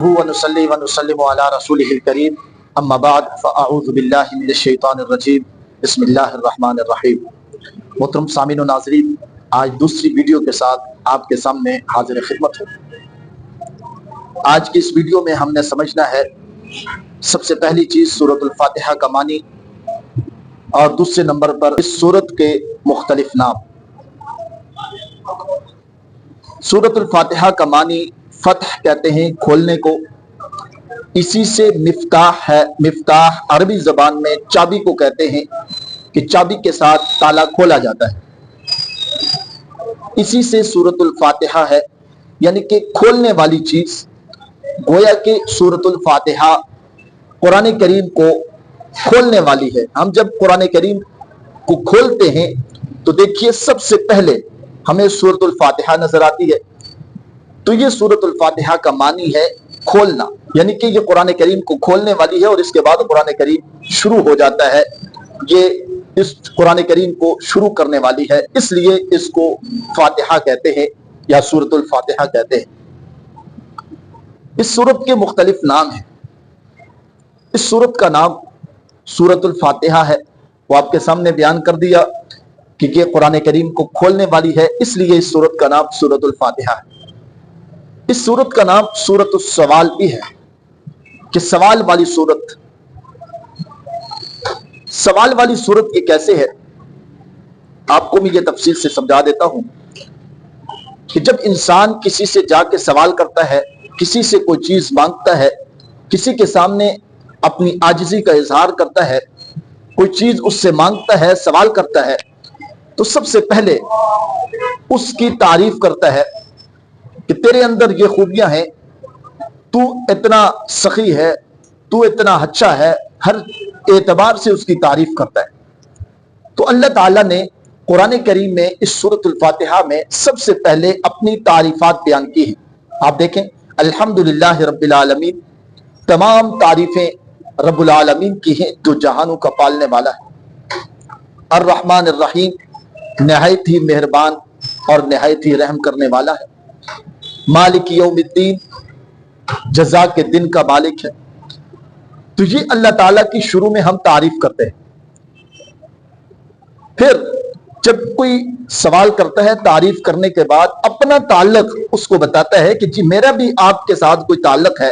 ونصلي ونسلم على رسوله الكريم اما بعد فاعوذ باللہ من الشیطان الرجیم بسم اللہ الرحمن الرحیم۔ محترم سامعین و ناظرین، آج دوسری ویڈیو کے ساتھ آپ کے سامنے حاضر خدمت ہوں۔ آج کی اس ویڈیو میں ہم نے سمجھنا ہے سب سے پہلی چیز سورۃ الفاتحہ کا معنی، اور دوسرے نمبر پر اس سورت کے مختلف نام۔ سورۃ الفاتحہ کا معنی فتح کہتے ہیں کھولنے کو، اسی سے مفتاح ہے۔ مفتاح عربی زبان میں چابی کو کہتے ہیں کہ چابی کے ساتھ تالا کھولا جاتا ہے، اسی سے سورۃ الفاتحہ ہے، یعنی کہ کھولنے والی چیز۔ گویا کہ سورۃ الفاتحہ قرآن کریم کو کھولنے والی ہے۔ ہم جب قرآن کریم کو کھولتے ہیں تو دیکھیے سب سے پہلے ہمیں سورۃ الفاتحہ نظر آتی ہے، تو یہ سورۃ الفاتحہ کا معنی ہے کھولنا، یعنی کہ یہ قرآن کریم کو کھولنے والی ہے، اور اس کے بعد قرآن کریم شروع ہو جاتا ہے۔ یہ اس قرآن کریم کو شروع کرنے والی ہے، اس لیے اس کو فاتحہ کہتے ہیں یا سورۃ الفاتحہ کہتے ہیں۔ اس سورت کے مختلف نام ہیں۔ اس سورت کا نام سورۃ الفاتحہ ہے، وہ آپ کے سامنے بیان کر دیا کہ یہ قرآن کریم کو کھولنے والی ہے، اس لیے اس سورت کا نام سورۃ الفاتحہ ہے۔ اس سورت کا نام سورۃ السوال بھی ہے کہ سوال والی سورت۔ سوال والی سورت یہ کیسے ہے، آپ کو میں یہ تفصیل سے سمجھا دیتا ہوں کہ جب انسان کسی سے جا کے سوال کرتا ہے، کسی سے کوئی چیز مانگتا ہے، کسی کے سامنے اپنی عاجزی کا اظہار کرتا ہے، کوئی چیز اس سے مانگتا ہے، سوال کرتا ہے، تو سب سے پہلے اس کی تعریف کرتا ہے کہ تیرے اندر یہ خوبیاں ہیں، تو اتنا سخی ہے، تو اتنا اچھا ہے، ہر اعتبار سے اس کی تعریف کرتا ہے۔ تو اللہ تعالیٰ نے قرآن کریم میں اس سورۃ الفاتحہ میں سب سے پہلے اپنی تعریفات بیان کی ہیں۔ آپ دیکھیں، الحمدللہ رب العالمین، تمام تعریفیں رب العالمین کی ہیں جو جہانوں کا پالنے والا ہے۔ الرحمن الرحیم، نہایت ہی مہربان اور نہایت ہی رحم کرنے والا ہے۔ مالک یوم الدین، جزا کے دن کا مالک ہے۔ تو یہ اللہ تعالیٰ کی شروع میں ہم تعریف کرتے ہیں۔ پھر جب کوئی سوال کرتا ہے، تعریف کرنے کے بعد اپنا تعلق اس کو بتاتا ہے کہ جی میرا بھی آپ کے ساتھ کوئی تعلق ہے۔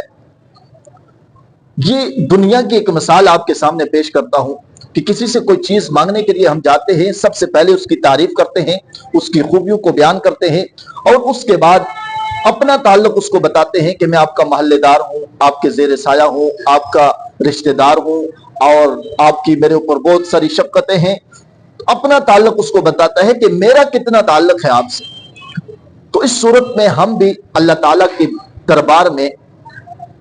یہ دنیا کی ایک مثال آپ کے سامنے پیش کرتا ہوں کہ کسی سے کوئی چیز مانگنے کے لیے ہم جاتے ہیں، سب سے پہلے اس کی تعریف کرتے ہیں، اس کی خوبیوں کو بیان کرتے ہیں، اور اس کے بعد اپنا تعلق اس کو بتاتے ہیں کہ میں آپ کا محلے دار ہوں، آپ کے زیر سایہ ہوں، آپ کا رشتہ دار ہوں، اور آپ کی میرے اوپر بہت ساری شفقتیں ہیں۔ اپنا تعلق اس کو بتاتا ہے کہ میرا کتنا تعلق ہے آپ سے۔ تو اس صورت میں ہم بھی اللہ تعالیٰ کے دربار میں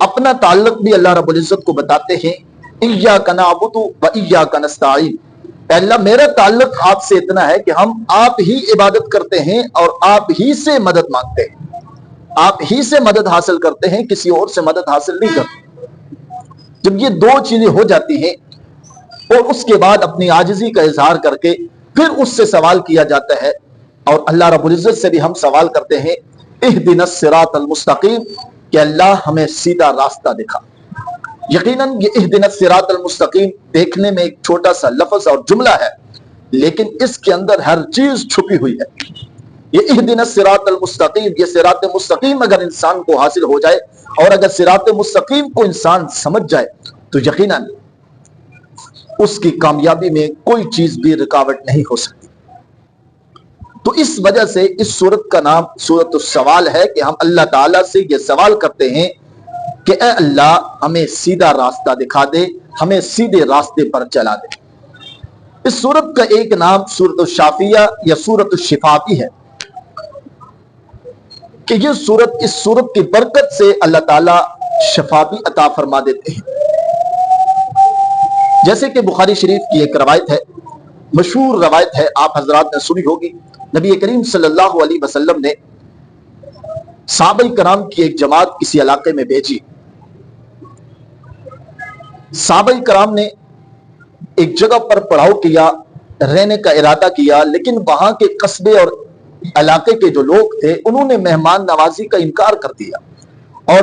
اپنا تعلق بھی اللہ رب العزت کو بتاتے ہیں۔ ایاک نعبد و ایاک نستعین، اے اللہ میرا تعلق آپ سے اتنا ہے کہ ہم آپ ہی عبادت کرتے ہیں اور آپ ہی سے مدد مانگتے ہیں، آپ ہی سے مدد حاصل کرتے ہیں، کسی اور سے مدد حاصل نہیں کرتے۔ جب یہ دو چیزیں ہو جاتی ہیں اور اس کے بعد اپنی عاجزی کا اظہار کر کے پھر اس سے سوال کیا جاتا ہے، اور اللہ رب العزت سے بھی ہم سوال کرتے ہیں اہدنا الصراط المستقیم، کہ اللہ ہمیں سیدھا راستہ دکھا۔ یقیناً یہ اہدنا الصراط المستقیم دیکھنے میں ایک چھوٹا سا لفظ اور جملہ ہے، لیکن اس کے اندر ہر چیز چھپی ہوئی ہے۔ یہ اہدنا الصراط المستقیم، یہ صراط مستقیم اگر انسان کو حاصل ہو جائے، اور اگر صراط مستقیم کو انسان سمجھ جائے، تو یقیناً اس کی کامیابی میں کوئی چیز بھی رکاوٹ نہیں ہو سکتی۔ تو اس وجہ سے اس سورت کا نام سورۃ السوال ہے کہ ہم اللہ تعالیٰ سے یہ سوال کرتے ہیں کہ اے اللہ ہمیں سیدھا راستہ دکھا دے، ہمیں سیدھے راستے پر چلا دے۔ اس سورت کا ایک نام سورۃ الشافیہ یا سورۃ الشفا بھی ہے کہ یہ سورت، اس سورت کی برکت سے اللہ تعالیٰ شفا بھی عطا فرما دیتے ہیں۔ جیسے کہ بخاری شریف کی ایک روایت ہے، مشہور روایت ہے، آپ حضرات نے سنی ہوگی۔ نبی کریم صلی اللہ علیہ وسلم نے صحابہ کرام کی ایک جماعت کسی علاقے میں بھیجی۔ صحابہ کرام نے ایک جگہ پر پڑاؤ کیا، رہنے کا ارادہ کیا، لیکن وہاں کے قصبے اور علاقے کے جو لوگ تھے انہوں نے مہمان نوازی کا انکار کر دیا، اور